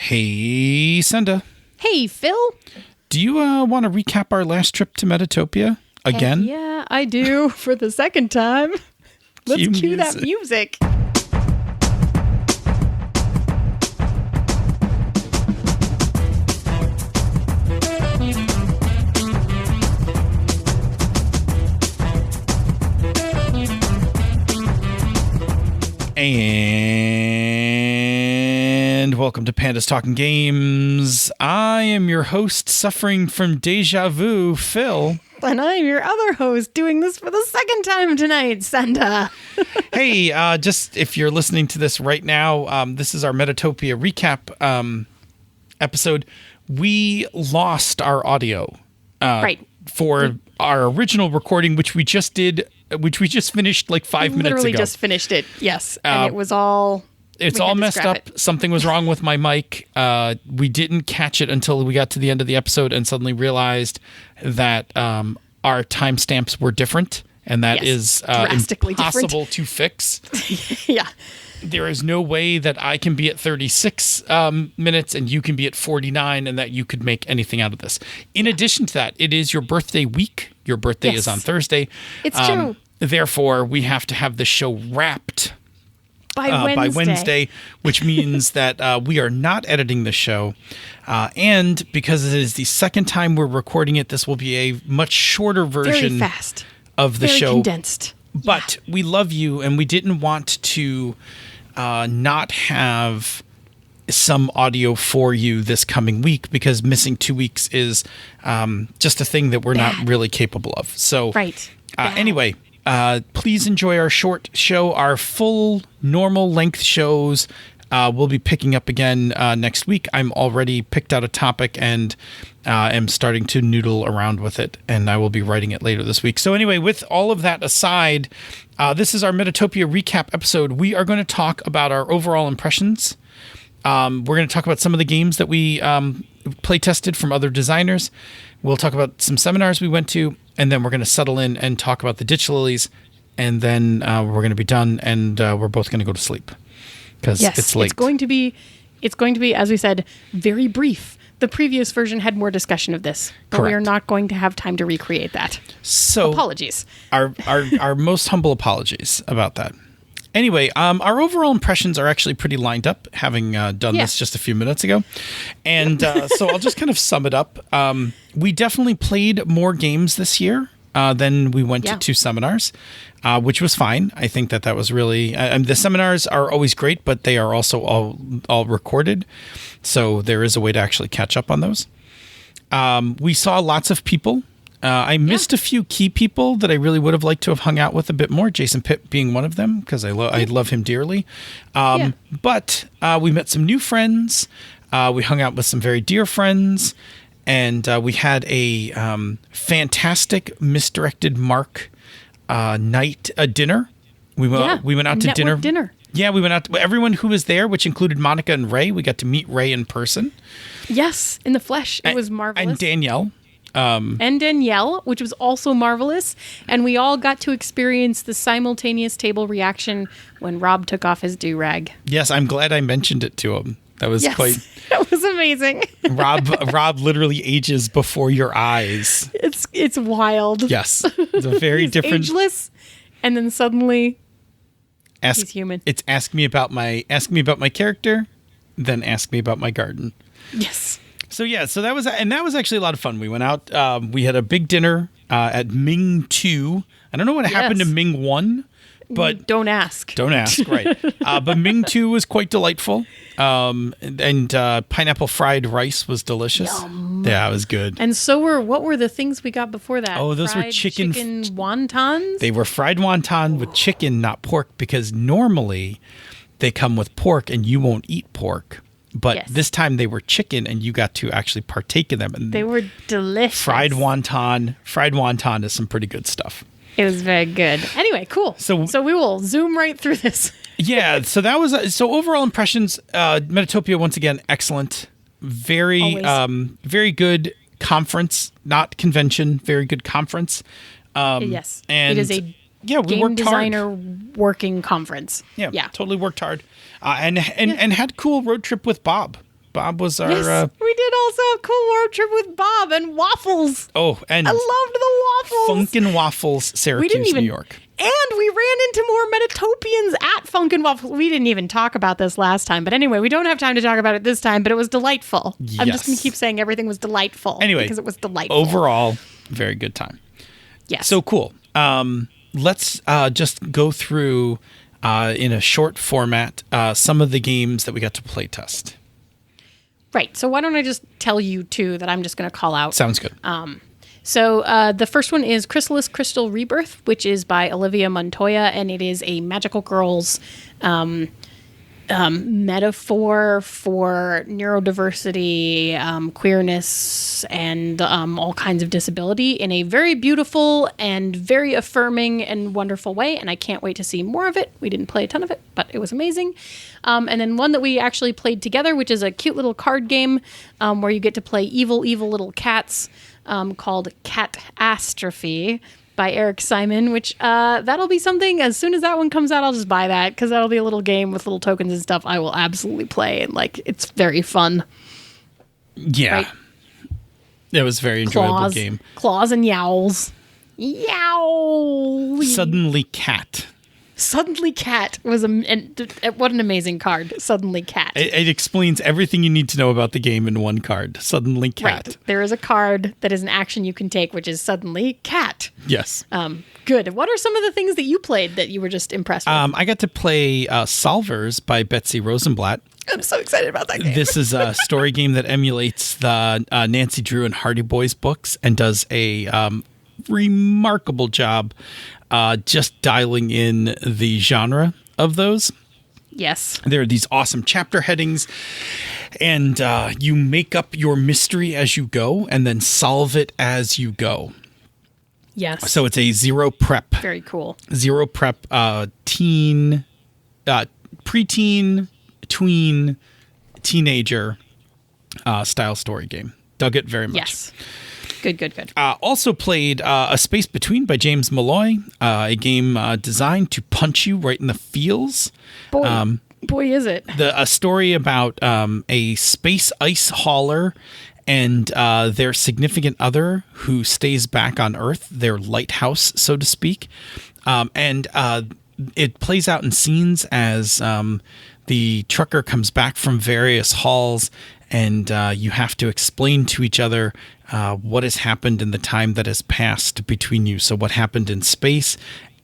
Hey, Senda. Hey, Phil. Do you want to recap our last trip to Metatopia again? Yeah, I do. For the second time. Let's cue that music. And welcome to Panda's Talking Games. I am your host, suffering from deja vu, Phil. And I'm your other host, doing this for the second time tonight, Senda. Hey, just if you're listening to this right now, this is our Metatopia recap episode. We lost our audio for our original recording, which we just finished like 5 minutes ago. Literally just finished it, yes. And it was all... It's all messed up. Something was wrong with my mic. We didn't catch it until we got to the end of the episode and suddenly realized that our timestamps were different, and that is impossible to fix. Yeah. There is no way that I can be at 36 minutes and you can be at 49 and that you could make anything out of this. In addition to that, it is your birthday week. Your birthday is on Thursday. It's true. Therefore, we have to have the show wrapped by Wednesday, which means that we are not editing the show. And because it is the second time we're recording it, this will be a much shorter version of the show. Condensed. But we love you, and we didn't want to not have some audio for you this coming week because missing 2 weeks is just a thing that we're not really capable of. So anyway, please enjoy our short show. Our full normal length shows we'll be picking up again next week. I'm already picked out a topic and am starting to noodle around with it, and I will be writing it later this week. So anyway, with all of that aside, this is our Metatopia recap episode. We are going to talk about our overall impressions. We're going to talk about some of the games that we play tested from other designers. We'll talk about some seminars we went to, and then we're going to settle in and talk about the ditch lilies, and then we're going to be done, and we're both going to go to sleep because it's late. It's going to be, as we said, very brief. The previous version had more discussion of this, but we are not going to have time to recreate that. So apologies. Our most humble apologies about that. Anyway, our overall impressions are actually pretty lined up, having done this just a few minutes ago. And so I'll just kind of sum it up. We definitely played more games this year than we went to 2 seminars, which was fine. I think that was really... the seminars are always great, but they are also all recorded. So there is a way to actually catch up on those. We saw lots of people. I missed a few key people that I really would have liked to have hung out with a bit more, Jason Pitt being one of them, because I love him dearly. But we met some new friends. We hung out with some very dear friends. And we had a fantastic misdirected Mark night dinner. We went out to dinner. Yeah, we went out. Everyone who was there, which included Monica and Ray, we got to meet Ray in person. Yes, in the flesh. It was marvelous. And Danielle. Which was also marvelous. And we all got to experience the simultaneous table reaction when Rob took off his do-rag. Yes, I'm glad I mentioned it to him. That was quite... That was amazing. Rob literally ages before your eyes. It's wild. Yes. It's a very he's different... ageless, and then suddenly he's human. It's ask me about my character, then ask me about my garden. Yes. So that was actually a lot of fun. We went out, we had a big dinner at Ming 2. I don't know what happened to Ming 1. But don't ask, right? But Ming 2 was quite delightful, and pineapple fried rice was delicious. Yum. Yeah, it was good. And what were the things we got before that? Oh, those were chicken wontons. They were fried wonton with chicken, not pork, because normally they come with pork, and you won't eat pork. But this time they were chicken, and you got to actually partake in them. And they were delicious. Fried wonton is some pretty good stuff. It was very good. Anyway, cool. So we will zoom right through this. Yeah. So that was so overall impressions. Metatopia once again excellent. Very good conference, not convention. Very good conference. Yes, and it is a game designer working conference. Yeah, totally worked hard, and had a cool road trip with Bob Bob was our... Yes, we did also a cool road trip with Bob and waffles. Oh, and... I loved the waffles. Funkin' Waffles, Syracuse, New York. And we ran into more Metatopians at Funkin' Waffles. We didn't even talk about this last time. But anyway, we don't have time to talk about it this time, but it was delightful. Yes. I'm just going to keep saying everything was delightful. Anyway, because it was delightful. Overall, very good time. Yes. So cool. Let's just go through, in a short format, some of the games that we got to play test. Right. So why don't I just tell you two that I'm just going to call out. Sounds good. So the first one is Chrysalis Crystal Rebirth, which is by Olivia Montoya, and it is a magical girls metaphor for neurodiversity, queerness, and all kinds of disability in a very beautiful and very affirming and wonderful way. And I can't wait to see more of it. We didn't play a ton of it, but it was amazing. And then one that we actually played together, which is a cute little card game where you get to play evil little cats called Catastrophe by Eric Simon, which that'll be something. As soon as that one comes out, I'll just buy that because that'll be a little game with little tokens and stuff I will absolutely play. And it's very fun. Yeah. Right? It was a very enjoyable game. Claws and yowls. Yow! Suddenly Cat. Suddenly Cat was what an amazing card. Suddenly Cat. It explains everything you need to know about the game in one card. Suddenly Cat. Right. There is a card that is an action you can take, which is Suddenly Cat. Yes. Good. What are some of the things that you played that you were just impressed with? I got to play Solvers by Betsy Rosenblatt. I'm so excited about that game. This is a story game that emulates the Nancy Drew and Hardy Boys books and does a remarkable job just dialing in the genre of those. Yes. There are these awesome chapter headings, and you make up your mystery as you go and then solve it as you go. Yes. So it's a zero prep. Very cool. Zero prep teen, preteen, tween, teenager style story game. Dug it very much. Yes. Good. Also played A Space Between by James Malloy, a game designed to punch you right in the feels. Boy, is it. A story about a space ice hauler and their significant other who stays back on Earth, their lighthouse, so to speak. And it plays out in scenes as the trucker comes back from various hauls, and you have to explain to each other what has happened in the time that has passed between you. So what happened in space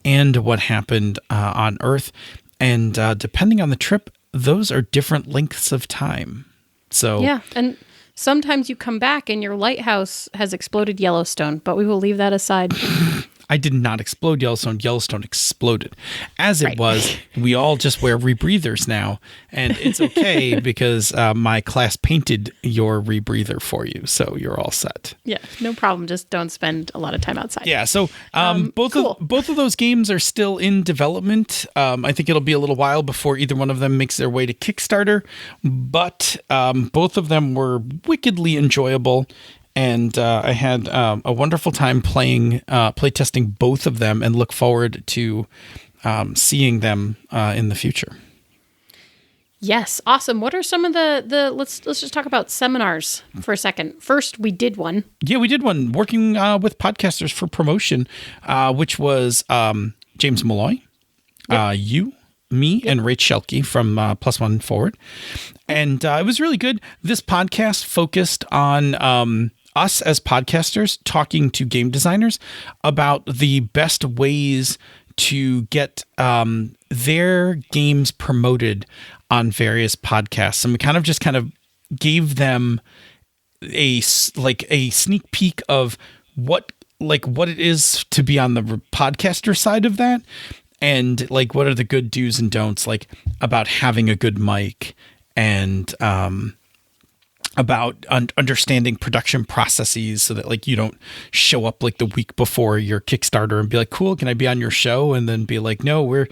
and what happened on Earth. And depending on the trip, those are different lengths of time. So yeah, and sometimes you come back and your lighthouse has exploded Yellowstone, but we will leave that aside. I did not explode Yellowstone. Yellowstone exploded. As it was, we all just wear rebreathers now. And it's okay because my class painted your rebreather for you. So you're all set. Yeah, no problem. Just don't spend a lot of time outside. Yeah, so both of those games are still in development. I think it'll be a little while before either one of them makes their way to Kickstarter. But both of them were wickedly enjoyable. And I had a wonderful time play testing both of them, and look forward to seeing them in the future. Yes, awesome. What are some of the let's just talk about seminars for a second. First, we did one. Yeah, we did one working with podcasters for promotion, which was James Malloy, you, me, and Rach Shelke from Plus One Forward, and it was really good. This podcast focused on us as podcasters talking to game designers about the best ways to get their games promoted on various podcasts. And we kind of gave them a sneak peek of what it is to be on the podcaster side of that. And what are the good do's and don'ts, about having a good mic and, about understanding production processes so that you don't show up the week before your Kickstarter and be like, cool, can I be on your show? And then be like, no, we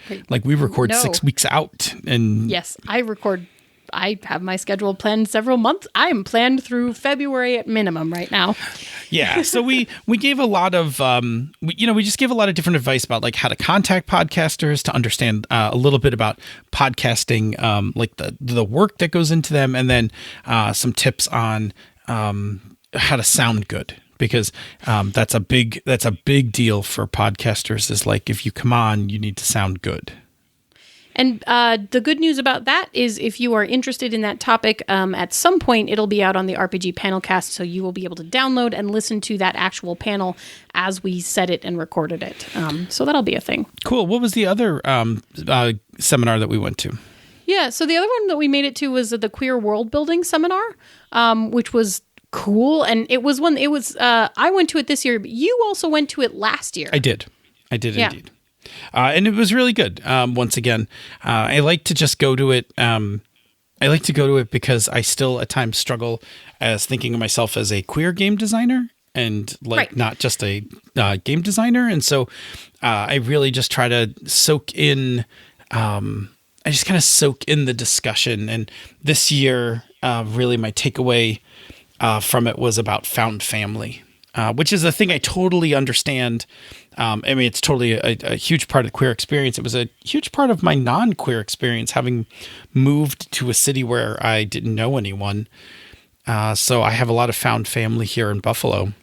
record 6 weeks out. And yes, I record I have my schedule planned several months. I'm planned through February at minimum right now. Yeah. So we gave a lot of, we just gave a lot of different advice about like how to contact podcasters, to understand a little bit about podcasting, like the work that goes into them, and then some tips on how to sound good. Because that's a big deal for podcasters, is like, if you come on, you need to sound good. And the good news about that is, if you are interested in that topic, at some point it'll be out on the RPG Panelcast, so you will be able to download and listen to that actual panel as we set it and recorded it. So that'll be a thing. Cool. What was the other seminar that we went to? Yeah, so the other one that we made it to was the Queer World Building Seminar, which was cool. And I went to it this year, but you also went to it last year. I did yeah. Indeed. And it was really good. Once again, I like to just go to it. I like to go to it because I still at times struggle as thinking of myself as a queer game designer, and not just a game designer. And so I really just try to soak in, I just kind of soak in the discussion. And this year, really my takeaway from it was about found family, which is a thing I totally understand. I mean, it's totally a huge part of the queer experience. It was a huge part of my non-queer experience, having moved to a city where I didn't know anyone. So I have a lot of found family here in Buffalo.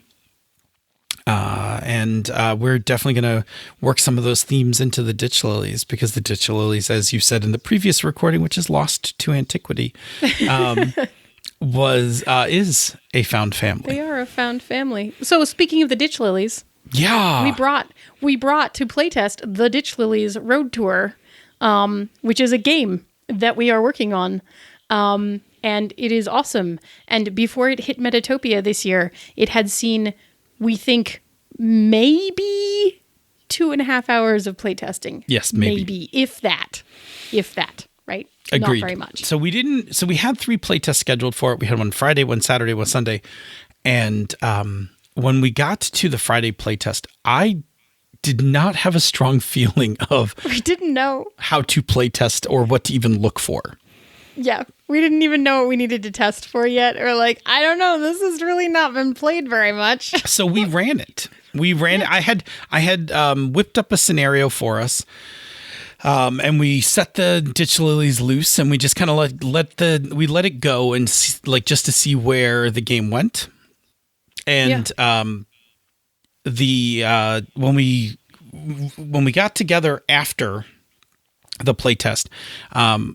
And we're definitely going to work some of those themes into the Ditch Lilies, because the Ditch Lilies, as you said in the previous recording, which is lost to antiquity, is a found family. They are a found family. So speaking of the Ditch Lilies, yeah, we brought to playtest the Ditch Lilies Road Tour, which is a game that we are working on, and it is awesome. And before it hit Metatopia this year, it had seen, we think, maybe 2.5 hours of playtesting. Yes, maybe if that, right? Agreed. Not very much. So we had 3 playtests scheduled for it. We had one Friday, one Saturday, one Sunday. And when we got to the Friday playtest, I did not have a strong feeling of... We didn't know how to playtest or what to even look for. Yeah, we didn't even know what we needed to test for yet. Or like, I don't know, this has really not been played very much. So we ran it. I had whipped up a scenario for us. And we set the Ditch Lilies loose, and we just kind of let it go, and just to see where the game went. And when we got together after the playtest,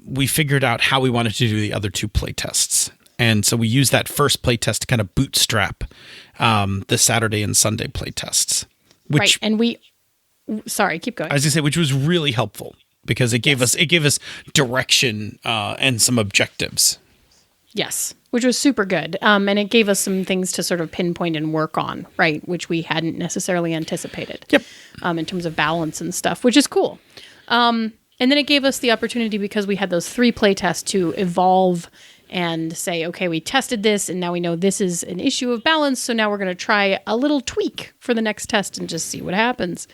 we figured out how we wanted to do the other 2 playtests. And so we used that first playtest to kind of bootstrap the Saturday and Sunday playtests. Right, and sorry, keep going. I was going to say, which was really helpful, because it gave us direction and some objectives. Yes, which was super good. And it gave us some things to sort of pinpoint and work on, right, which we hadn't necessarily anticipated. Yep. In terms of balance and stuff, which is cool. And then it gave us the opportunity, because we had those 3 playtests, to evolve and say, okay, we tested this, and now we know this is an issue of balance, so now we're going to try a little tweak for the next test and just see what happens,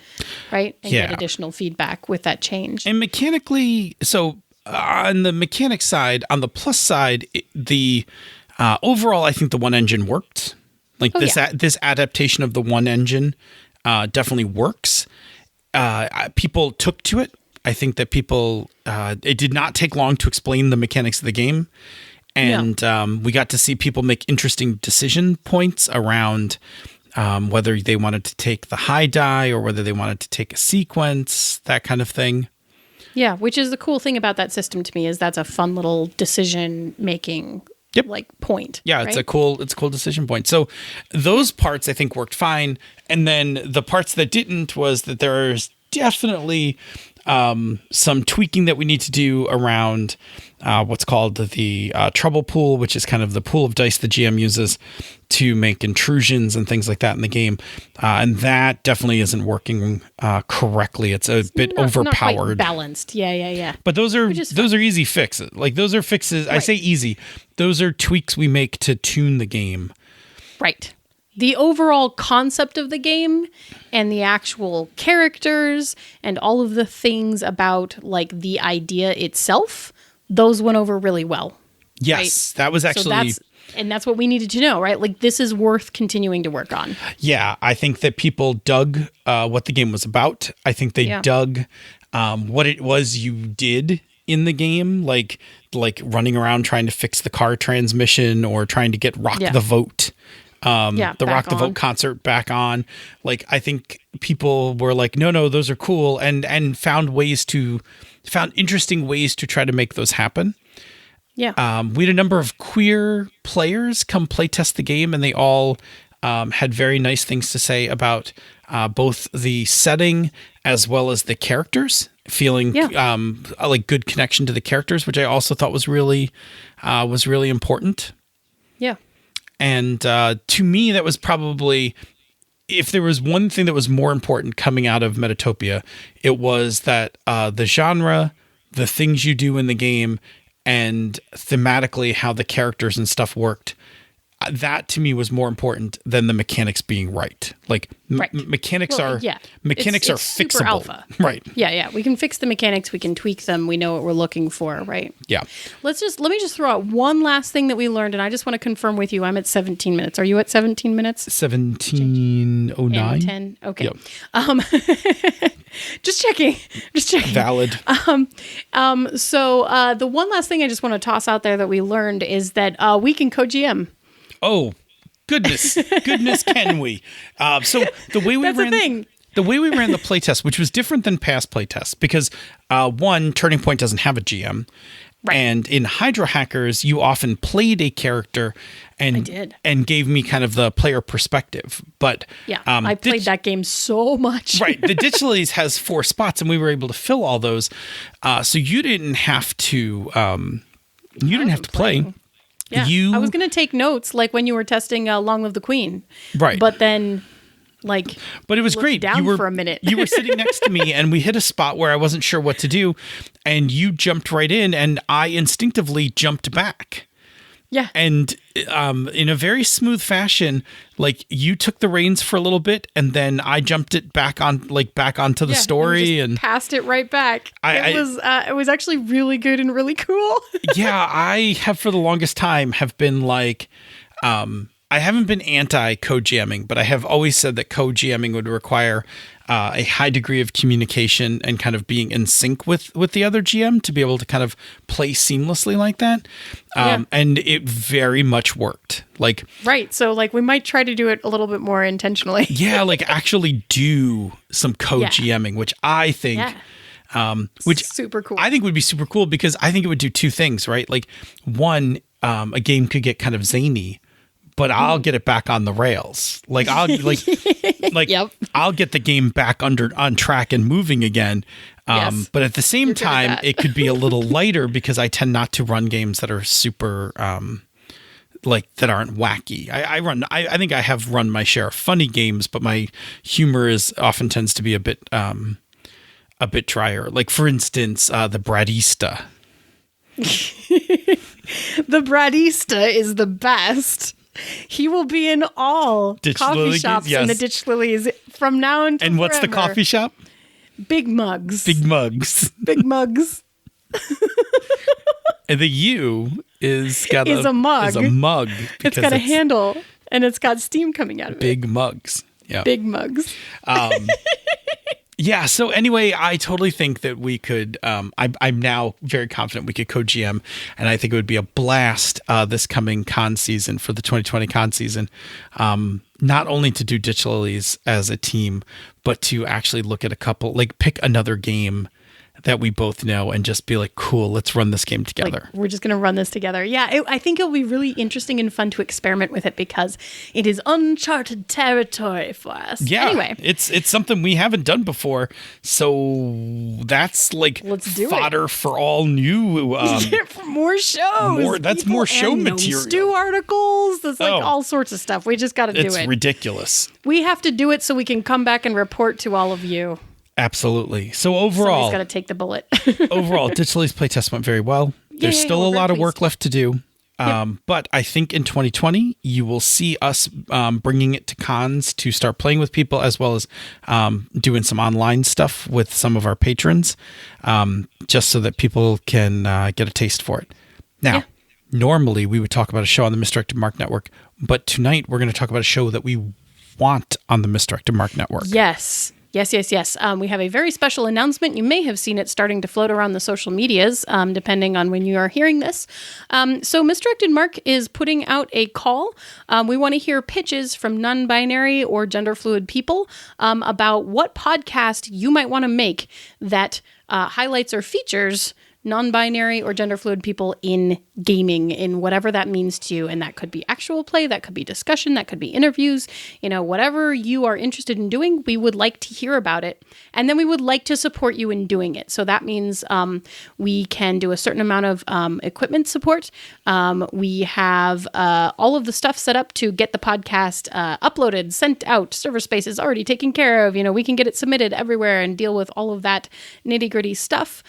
right? And get additional feedback with that change. And mechanically, so on the mechanic side, on the plus side, the overall, I think the one engine worked. Like this adaptation of the one engine definitely works. People took to it. I think that it did not take long to explain the mechanics of the game. And we got to see people make interesting decision points around whether they wanted to take the high die or whether they wanted to take a sequence, that kind of thing. Yeah, which is the cool thing about that system to me, is that's a fun little decision making point. Yeah, right? it's a cool decision point. So those parts I think worked fine. And then the parts that didn't was that there's definitely some tweaking that we need to do around what's called the trouble pool, which is kind of the pool of dice the GM uses to make intrusions and things like that in the game. And that definitely isn't working correctly. It's a bit overpowered. Not quite balanced. Yeah. But those are easy fixes. Like, those are fixes. Right. I say easy. Those are tweaks we make to tune the game. Right. The overall concept of the game and the actual characters and all of the things about, like, the idea itself, those went over really well. Yes, right? that was actually... That's what we needed to know, right? Like, this is worth continuing to work on. Yeah, I think that people dug what the game was about. I think they dug what it was you did in the game, like running around trying to fix the car transmission or trying to get Rock the Vote, the Rock the Vote concert back on. Like, I think people were like, no, those are cool, and found interesting ways to try to make those happen. Yeah. We had a number of queer players come playtest the game, and they all had very nice things to say about both the setting as well as the characters, feeling like good connection to the characters, which I also thought was really important. Yeah. And to me, that was probably, if there was one thing that was more important coming out of Metatopia, it was that the genre, the things you do in the game, and thematically how the characters and stuff worked, that to me was more important than the mechanics being right. Like mechanics are fixable. Super alpha. Right. Yeah. We can fix the mechanics. We can tweak them. We know what we're looking for. Right. Yeah. Let me just throw out one last thing that we learned, and I just want to confirm with you. I'm at 17 minutes. Are you at 17 minutes? 17:09. 10. Okay. Yep. Just checking. Valid. So the one last thing I just want to toss out there that we learned is that we can co-GM. Oh, goodness, can we? So the way we the way we ran the playtest, which was different than past playtests, because one, Turning Point doesn't have a GM. Right. And in Hydro Hackers, you often played a character and gave me kind of the player perspective. But I played that game so much. Right. The Ditch Lilies has 4 spots, and we were able to fill all those. So you didn't have to play. Yeah. I was going to take notes, like when you were testing Long Live the Queen. Right. But then, but it was great. Down you were, for a minute. You were sitting next to me, and we hit a spot where I wasn't sure what to do, and you jumped right in, and I instinctively jumped back. Yeah. And in a very smooth fashion, like, you took the reins for a little bit, and then I jumped it back onto the story and passed it right back. It was actually really good and really cool. Yeah, I have for the longest time have been like, I haven't been anti co-GMing, but I have always said that co-GMing would require a high degree of communication and kind of being in sync with the other GM to be able to kind of play seamlessly like that. And it very much worked. Right. So we might try to do it a little bit more intentionally. Yeah. Actually do some co-GMing, which I think, which super cool. I think would be super cool, because I think it would do 2 things, right? One, a game could get kind of zany, but I'll get it back on the rails. I'll get the game back on track and moving again. But at the same time, it could be a little lighter, because I tend not to run games that are super, that aren't wacky. I think I have run my share of funny games, but my humor often tends to be a bit drier. Like, for instance, the Bradista. The Bradista is the best. He will be in all coffee shops in the Ditch Lilies from now until And what's forever. the coffee shop? Big Mugs. Big Mugs. Big Mugs. And the U is a mug. It's got a handle, and it's got steam coming out of Big Mugs. Yeah. Big Mugs. Yeah. So anyway, I totally think that we could. I'm now very confident we could co-GM, and I think it would be a blast this coming con season, for the 2020 con season. Not only to do Ditch Lilies as a team, but to actually look at a couple, pick another game that we both know and just be like, cool, let's run this game together. We're just going to run this together. Yeah, I think it'll be really interesting and fun to experiment with it, because it is uncharted territory for us. Yeah, anyway, it's something we haven't done before, so that's let's do fodder for all new for more shows. That's more show material. Stew articles. That's all sorts of stuff. We just got to do it. It's ridiculous. We have to do it so we can come back and report to all of you. Absolutely. So overall, somebody's got to take the bullet. Overall, Ditch Lilies playtest went very well. There's still a lot of work left to do. But I think in 2020, you will see us bringing it to cons to start playing with people, as well as doing some online stuff with some of our patrons, just so that people can get a taste for it. Now, normally we would talk about a show on the Misdirected Mark Network, but tonight we're going to talk about a show that we want on the Misdirected Mark Network. Yes. Yes. We have a very special announcement. You may have seen it starting to float around the social medias, depending on when you are hearing this. So Misdirected Mark is putting out a call. We want to hear pitches from non-binary or gender fluid people about what podcast you might want to make that highlights or features non-binary or gender fluid people in gaming, in whatever that means to you. And that could be actual play, that could be discussion, that could be interviews, whatever you are interested in doing, we would like to hear about it. And then we would like to support you in doing it. So that means we can do a certain amount of equipment support. We have all of the stuff set up to get the podcast uploaded, sent out, server space is already taken care of. We can get it submitted everywhere and deal with all of that nitty-gritty stuff.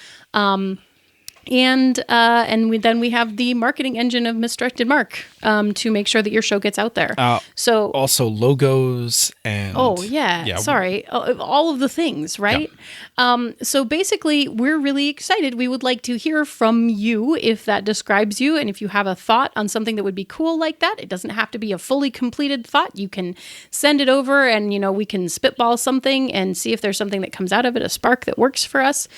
And then we have the marketing engine of Misdirected Mark to make sure that your show gets out there. So also logos and sorry, all of the things, right? Yeah. So basically, we're really excited. We would like to hear from you if that describes you, and if you have a thought on something that would be cool like that. It doesn't have to be a fully completed thought. You can send it over, and we can spitball something and see if there's something that comes out of it, a spark that works for us.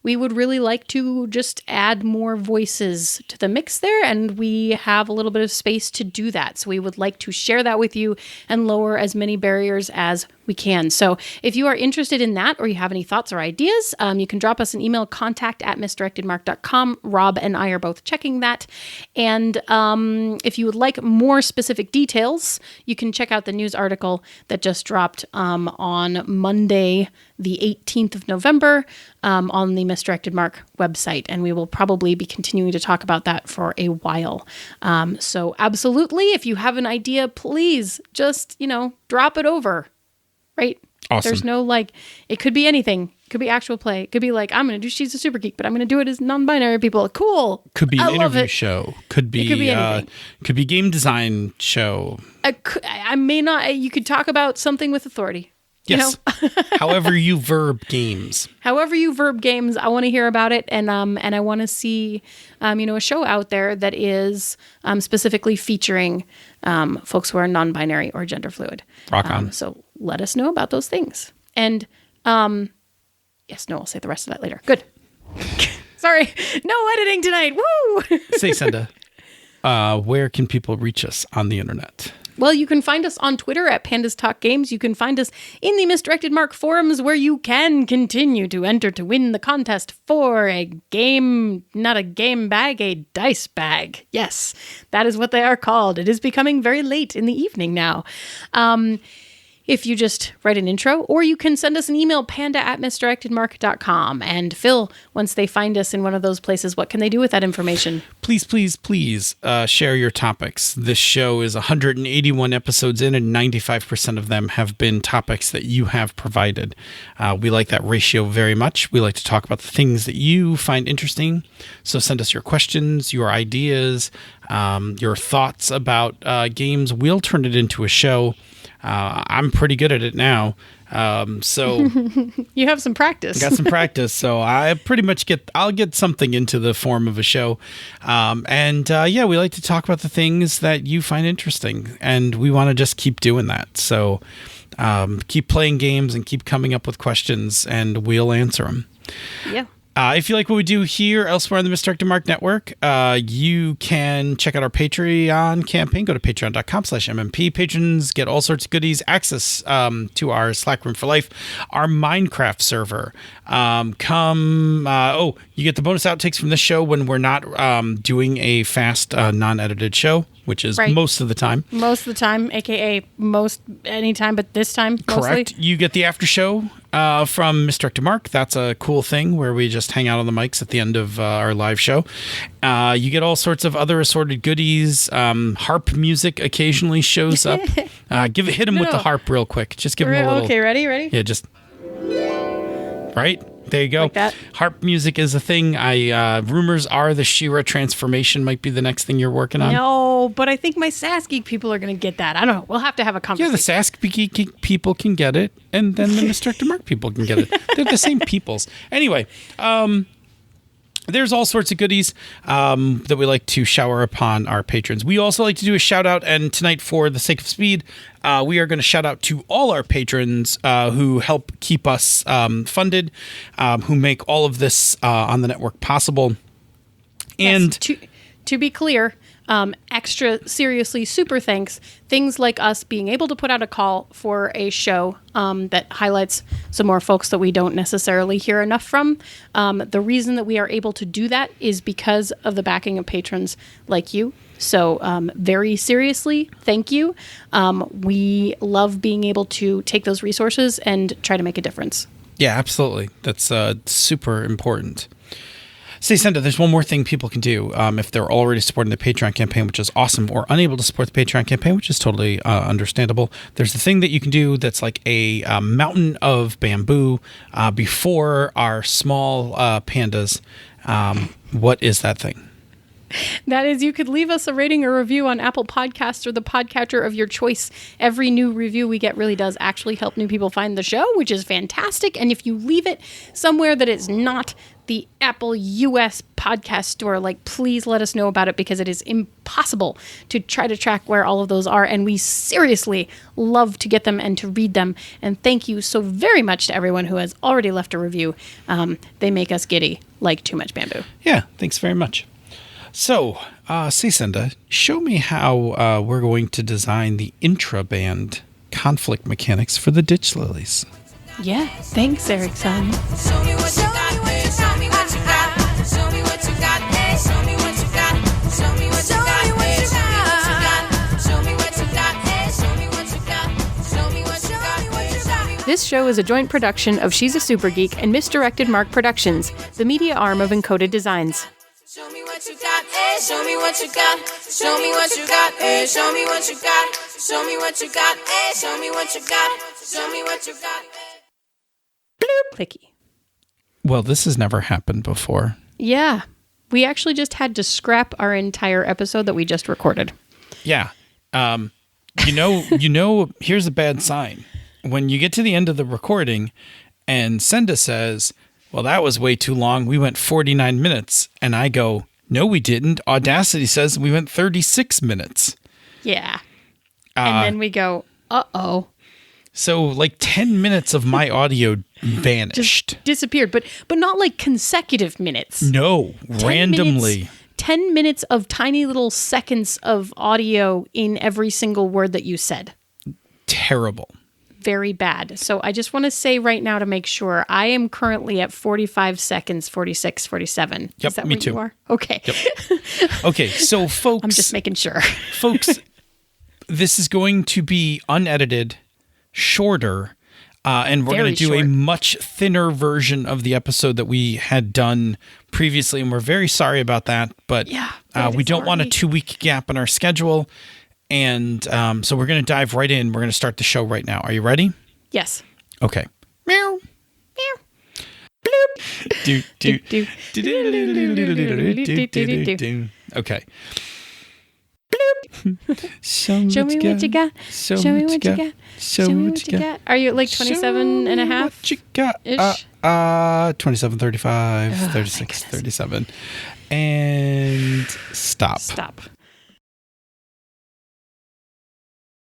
We would really like to just add more voices to the mix there, and we have a little bit of space to do that. So we would like to share that with you and lower as many barriers as we can. So if you are interested in that, or you have any thoughts or ideas, you can drop us an email, contact@misdirectedmark.com. Rob and I are both checking that. And if you would like more specific details, you can check out the news article that just dropped on Monday, the 18th of November, on the Misdirected Mark website. And we will probably be continuing to talk about that for a while. So absolutely, if you have an idea, please just, drop it over. Right? Awesome. There's no it could be anything. It could be actual play. It could be I'm going to do She's a Super Geek, but I'm going to do it as non-binary people. Cool. Could be an interview show. Could be anything. Could be game design show. I may not. You could talk about something with authority. Yes. However you verb games. I want to hear about it, and I want to see, a show out there that is specifically featuring folks who are non-binary or gender fluid. Rock on. So let us know about those things. And I'll say the rest of that later. Good. Sorry, no editing tonight. Woo! Say, Senda, where can people reach us on the internet? Well, you can find us on Twitter at Pandas Talk Games. You can find us in the Misdirected Mark forums, where you can continue to enter to win the contest for a game, not a game bag, a dice bag. Yes, that is what they are called. It is becoming very late in the evening now. If you just write an intro, or you can send us an email, panda@misdirectedmark.com. And Phil, once they find us in one of those places, what can they do with that information? Please share your topics. This show is 181 episodes in, and 95% of them have been topics that you have provided. We like that ratio very much. We like to talk about the things that you find interesting. So send us your questions, your ideas, your thoughts about games. We'll turn it into a show. I'm pretty good at it now. So you have some practice. Got some practice. So I pretty much I'll get something into the form of a show. We like to talk about the things that you find interesting, and we want to just keep doing that. So keep playing games and keep coming up with questions, and we'll answer them. Yeah. If you like what we do here elsewhere on the Misdirected Mark Network, you can check out our Patreon campaign. Go to patreon.com/MMP. Patrons get all sorts of goodies, access to our Slack Room for Life, our Minecraft server. You get the bonus outtakes from this show when we're not doing a fast, non-edited show, which is most of the time. Most of the time, a.k.a. most anytime, but this time, correct. Mostly. You get the after show from Misdirected Mark. That's a cool thing where we just hang out on the mics at the end of our live show. You get all sorts of other assorted goodies. Harp music occasionally shows up. Hit him with the harp real quick. Just give him a little. Okay, ready? Yeah, just right. There you go. Like that. Harp music is a thing. Rumors are the She-Ra transformation might be the next thing you're working on. No, but I think my SAS Geek people are going to get that. I don't know. We'll have to have a conversation. Yeah, the SAS Geek people can get it, and then the Misdirected Mark people can get it. They're the same peoples. Anyway, there's all sorts of goodies that we like to shower upon our patrons. We also like to do a shout out, and tonight, for the sake of speed, we are going to shout out to all our patrons who help keep us funded, who make all of this on the network possible. And yes, to be clear, extra seriously, super thanks. Things like us being able to put out a call for a show that highlights some more folks that we don't necessarily hear enough from. The reason that we are able to do that is because of the backing of patrons like you. So very seriously, thank you. We love being able to take those resources and try to make a difference. Yeah, absolutely. That's super important. Say, Senda, there's one more thing people can do if they're already supporting the Patreon campaign, which is awesome, or unable to support the Patreon campaign, which is totally understandable. There's the thing that you can do that's like a mountain of bamboo before our small pandas. What is that thing? That is, you could leave us a rating or review on Apple Podcasts or the podcatcher of your choice. Every new review we get really does actually help new people find the show, which is fantastic. And if you leave it somewhere that is not the Apple US podcast store, like, please let us know about it, because it is impossible to try to track where all of those are. And we seriously love to get them and to read them. And thank you so very much to everyone who has already left a review. They make us giddy like Too Much Bamboo. Yeah, thanks very much. So, Senda, show me how we're going to design the intra-band conflict mechanics for the Ditch Lilies. Yeah, thanks, Erickson. Show me what you got, show me what you got, show me what you got, show me what you got, show me what you got, show me what you got, show me what you got, show me what you got. This show is a joint production of She's a Super Geek and Misdirected Mark Productions, the media arm of Encoded Designs. Show me what you got, show me what you got, show me what you got, show me what you got, show me what you got, show me what you got, show me what you got. Bloop. Clicky. Well, this has never happened before. Yeah. We actually just had to scrap our entire episode that we just recorded. Yeah. You know, here's a bad sign. When you get to the end of the recording and Senda says, well, that was way too long. We went 49 minutes. And I go, no, we didn't. Audacity says we went 36 minutes. Yeah. And then we go, uh-oh. So like 10 minutes of my audio vanished. Just disappeared. But not like consecutive minutes. No, randomly. 10 minutes of tiny little seconds of audio in every single word that you said. Terrible. Very bad. So I just want to say right now to make sure, I am currently at 45 seconds, 46, 47. Yep, is that me where too. You are? Okay. Yep. Okay, so folks. I'm just making sure. Folks, this is going to be unedited, shorter, and we're going to do a much thinner version of the episode that we had done previously, and we're very sorry about that, but yeah, we don't want a 2-week gap in our schedule. And so we're going to dive right in. We're going to start the show right now. Are you ready? Yes. Okay. Meow. Meow. Bloop. Do, do, do, do, do, do, do. Okay. Bloop. Show me what you got. Show me what you got. Show me what you got. Are you at like 27 and a half? What you got? Ish? 27, 35, 36, 37. And stop. Stop.